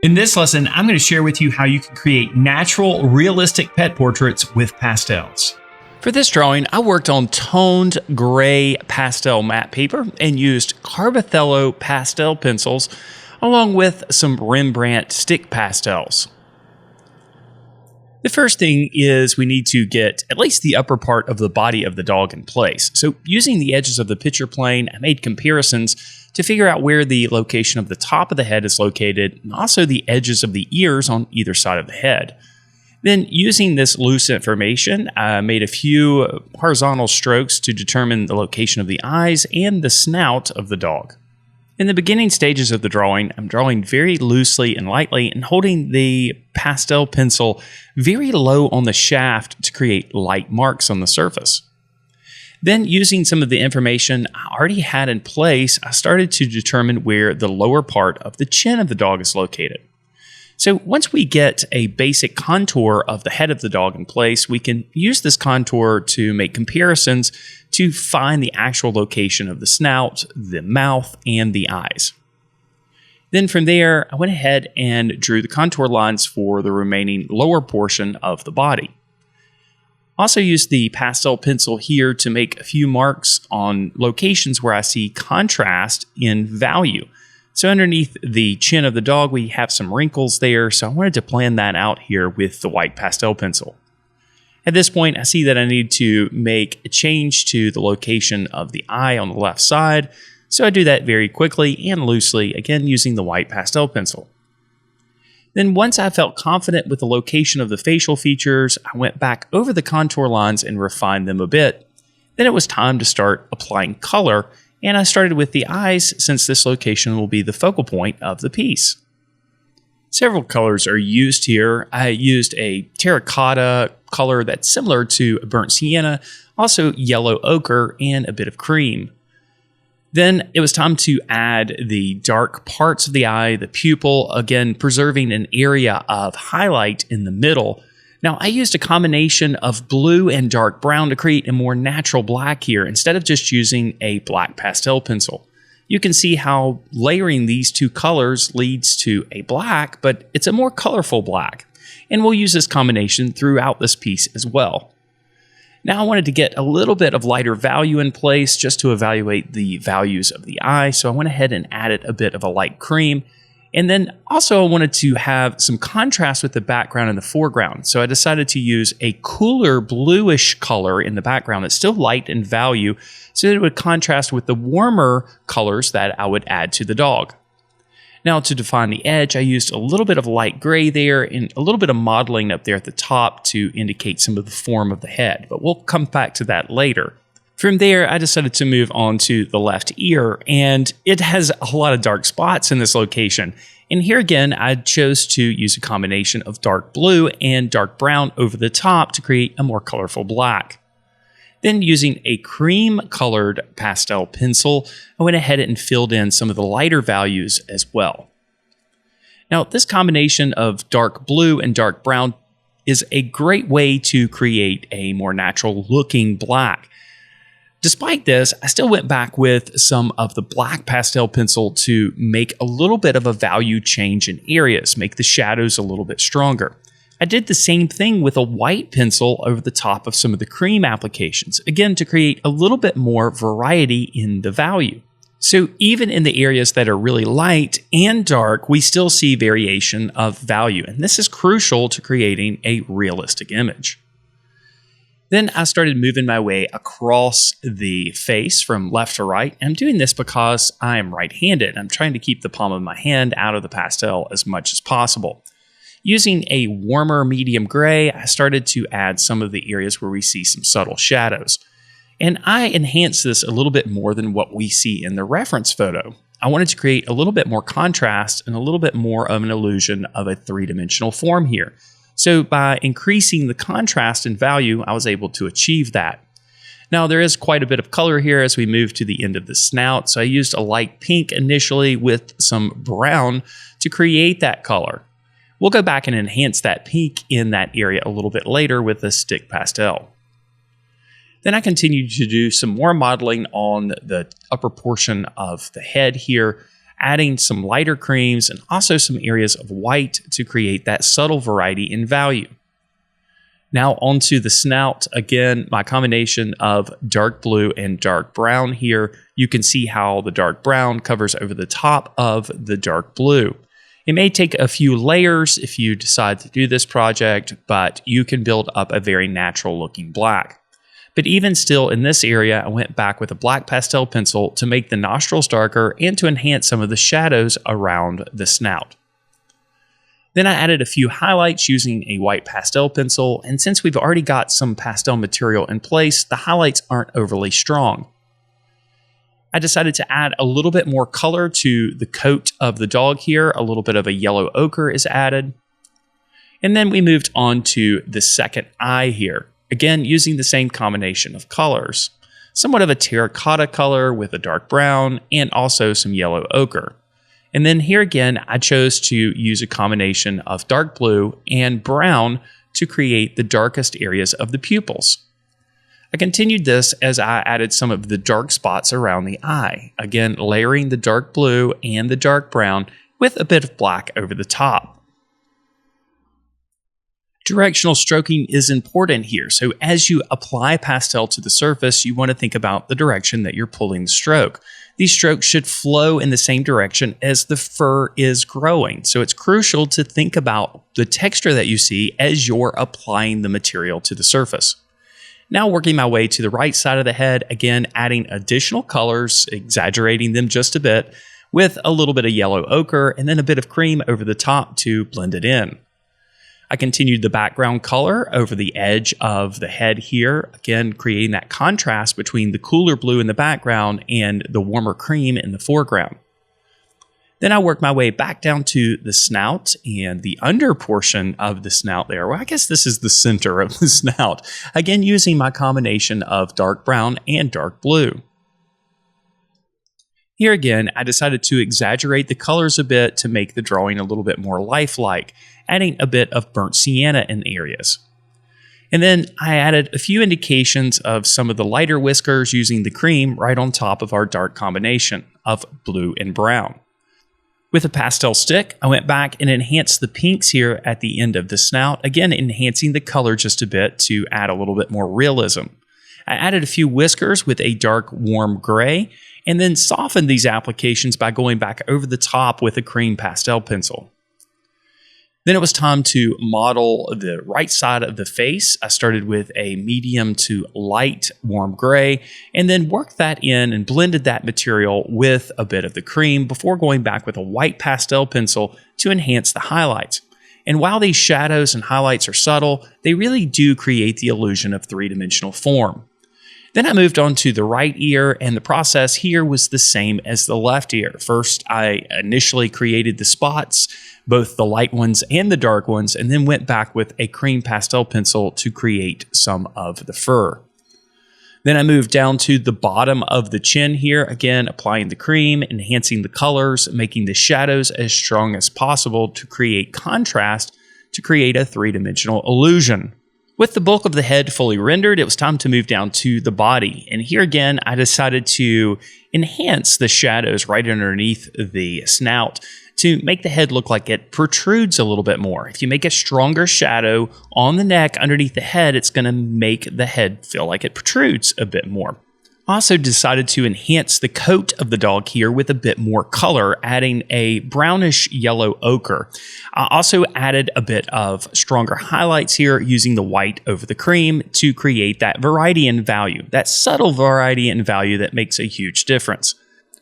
In this lesson, I'm going to share with you how you can create natural, realistic pet portraits with pastels. For this drawing, I worked on toned gray pastel matte paper and used Carbothello pastel pencils along with some Rembrandt stick pastels. The first thing is we need to get at least the upper part of the body of the dog in place. So using the edges of the picture plane, I made comparisons to figure out where the location of the top of the head is located and also the edges of the ears on either side of the head. Then using this loose information, I made a few horizontal strokes to determine the location of the eyes and the snout of the dog. In the beginning stages of the drawing, I'm drawing very loosely and lightly and holding the pastel pencil very low on the shaft to create light marks on the surface. Then using some of the information I already had in place, I started to determine where the lower part of the chin of the dog is located. So once we get a basic contour of the head of the dog in place, we can use this contour to make comparisons to find the actual location of the snout, the mouth, and the eyes. Then from there, I went ahead and drew the contour lines for the remaining lower portion of the body. Also used the pastel pencil here to make a few marks on locations where I see contrast in value. So underneath the chin of the dog, we have some wrinkles there, so I wanted to plan that out here with the white pastel pencil. At this point, I see that I need to make a change to the location of the eye on the left side, so I do that very quickly and loosely, again using the white pastel pencil. Then once I felt confident with the location of the facial features, I went back over the contour lines and refined them a bit. Then it was time to start applying color, and I started with the eyes since this location will be the focal point of the piece. Several colors are used here. I used a terracotta color that's similar to a burnt sienna, also yellow ochre, and a bit of cream. Then it was time to add the dark parts of the eye, the pupil, again preserving an area of highlight in the middle. Now, I used a combination of blue and dark brown to create a more natural black here instead of just using a black pastel pencil. You can see how layering these two colors leads to a black, but it's a more colorful black. And we'll use this combination throughout this piece as well. Now I wanted to get a little bit of lighter value in place just to evaluate the values of the eye, so I went ahead and added a bit of a light cream. And then also I wanted to have some contrast with the background and the foreground. So I decided to use a cooler bluish color in the background that's still light in value so that it would contrast with the warmer colors that I would add to the dog. Now to define the edge, I used a little bit of light gray there and a little bit of modeling up there at the top to indicate some of the form of the head, but we'll come back to that later. From there, I decided to move on to the left ear, and it has a lot of dark spots in this location. And here again, I chose to use a combination of dark blue and dark brown over the top to create a more colorful black. Then using a cream-colored pastel pencil, I went ahead and filled in some of the lighter values as well. Now, this combination of dark blue and dark brown is a great way to create a more natural-looking black. Despite this, I still went back with some of the black pastel pencil to make a little bit of a value change in areas, make the shadows a little bit stronger. I did the same thing with a white pencil over the top of some of the cream applications, again to create a little bit more variety in the value. So even in the areas that are really light and dark, we still see variation of value, and this is crucial to creating a realistic image. Then I started moving my way across the face from left to right. I'm doing this because I am right-handed. I'm trying to keep the palm of my hand out of the pastel as much as possible. Using a warmer medium gray, I started to add some of the areas where we see some subtle shadows. And I enhanced this a little bit more than what we see in the reference photo. I wanted to create a little bit more contrast and a little bit more of an illusion of a three-dimensional form here. So by increasing the contrast in value, I was able to achieve that. Now there is quite a bit of color here as we move to the end of the snout, so I used a light pink initially with some brown to create that color. We'll go back and enhance that pink in that area a little bit later with a stick pastel. Then I continued to do some more modeling on the upper portion of the head here. adding some lighter creams and also some areas of white to create that subtle variety in value. Now onto the snout. Again, my combination of dark blue and dark brown here. You can see how the dark brown covers over the top of the dark blue. It may take a few layers if you decide to do this project, but you can build up a very natural looking black. But even still in this area, I went back with a black pastel pencil to make the nostrils darker and to enhance some of the shadows around the snout. Then I added a few highlights using a white pastel pencil, and since we've already got some pastel material in place, the highlights aren't overly strong. I decided to add a little bit more color to the coat of the dog here. A little bit of a yellow ochre is added. And then we moved on to the second eye here. Again, using the same combination of colors. Somewhat of a terracotta color with a dark brown and also some yellow ochre. And then here again, I chose to use a combination of dark blue and brown to create the darkest areas of the pupils. I continued this as I added some of the dark spots around the eye, again layering the dark blue and the dark brown with a bit of black over the top. Directional stroking is important here, so as you apply pastel to the surface, you want to think about the direction that you're pulling the stroke. These strokes should flow in the same direction as the fur is growing, so it's crucial to think about the texture that you see as you're applying the material to the surface. Now working my way to the right side of the head, again adding additional colors, exaggerating them just a bit, with a little bit of yellow ochre and then a bit of cream over the top to blend it in. I continued the background color over the edge of the head here, again creating that contrast between the cooler blue in the background and the warmer cream in the foreground. Then I worked my way back down to the snout and the under portion of the snout there. Well, I guess this is the center of the snout. Again, using my combination of dark brown and dark blue. Here again, I decided to exaggerate the colors a bit to make the drawing a little bit more lifelike, adding a bit of burnt sienna in areas. And then I added a few indications of some of the lighter whiskers using the cream right on top of our dark combination of blue and brown. With a pastel stick, I went back and enhanced the pinks here at the end of the snout, again enhancing the color just a bit to add a little bit more realism. I added a few whiskers with a dark warm gray, and then softened these applications by going back over the top with a cream pastel pencil. Then it was time to model the right side of the face. I started with a medium to light warm gray and then worked that in and blended that material with a bit of the cream before going back with a white pastel pencil to enhance the highlights. And while these shadows and highlights are subtle, they really do create the illusion of three-dimensional form. Then I moved on to the right ear, and the process here was the same as the left ear. First, I initially created the spots, both the light ones and the dark ones, and then went back with a cream pastel pencil to create some of the fur. Then I moved down to the bottom of the chin here, again applying the cream, enhancing the colors, making the shadows as strong as possible to create contrast to create a three-dimensional illusion. With the bulk of the head fully rendered, it was time to move down to the body. And here again, I decided to enhance the shadows right underneath the snout to make the head look like it protrudes a little bit more. If you make a stronger shadow on the neck underneath the head, it's going to make the head feel like it protrudes a bit more. Also decided to enhance the coat of the dog here with a bit more color, adding a brownish yellow ochre. I also added a bit of stronger highlights here using the white over the cream to create that variety in value, that subtle variety in value that makes a huge difference.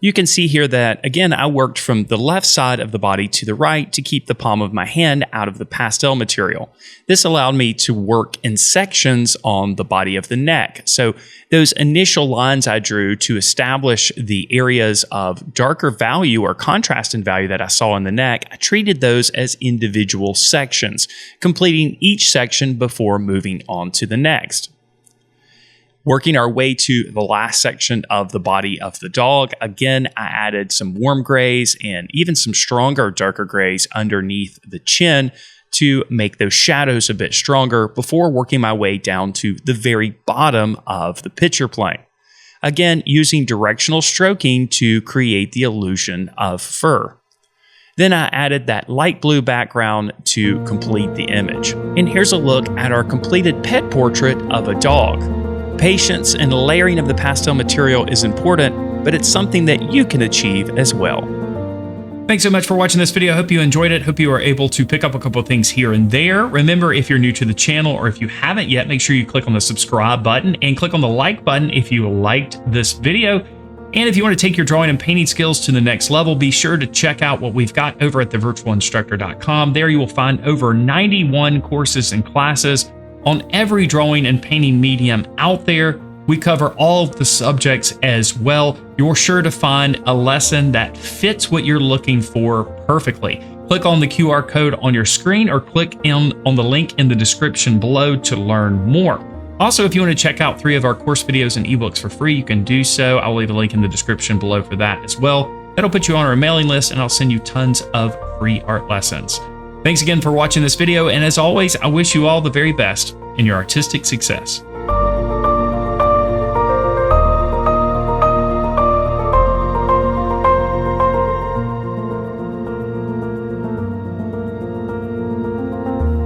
You can see here that, again, I worked from the left side of the body to the right to keep the palm of my hand out of the pastel material. This allowed me to work in sections on the body of the neck. So those initial lines I drew to establish the areas of darker value or contrast in value that I saw in the neck, I treated those as individual sections, completing each section before moving on to the next. Working our way to the last section of the body of the dog, again, I added some warm grays and even some stronger, darker grays underneath the chin to make those shadows a bit stronger before working my way down to the very bottom of the picture plane. again using directional stroking to create the illusion of fur. Then I added that light blue background to complete the image. And here's a look at our completed pet portrait of a dog. Patience and layering of the pastel material is important, but it's something that you can achieve as well. Thanks so much for watching this video. I hope you enjoyed it. Hope you were able to pick up a couple of things here and there. Remember, if you're new to the channel or if you haven't yet, make sure you click on the subscribe button and click on the like button if you liked this video. And if you want to take your drawing and painting skills to the next level, be sure to check out what we've got over at thevirtualinstructor.com. There you will find over 91 courses and classes on every drawing and painting medium out there. We cover all of the subjects as well. You're sure to find a lesson that fits what you're looking for perfectly. Click on the QR code on your screen or click on the link in the description below to learn more. Also, if you want to check out 3 of our course videos and ebooks for free, you can do so. I'll leave a link in the description below for that as well. That'll put you on our mailing list, and I'll send you tons of free art lessons. Thanks again for watching this video, and as always, I wish you all the very best in your artistic success.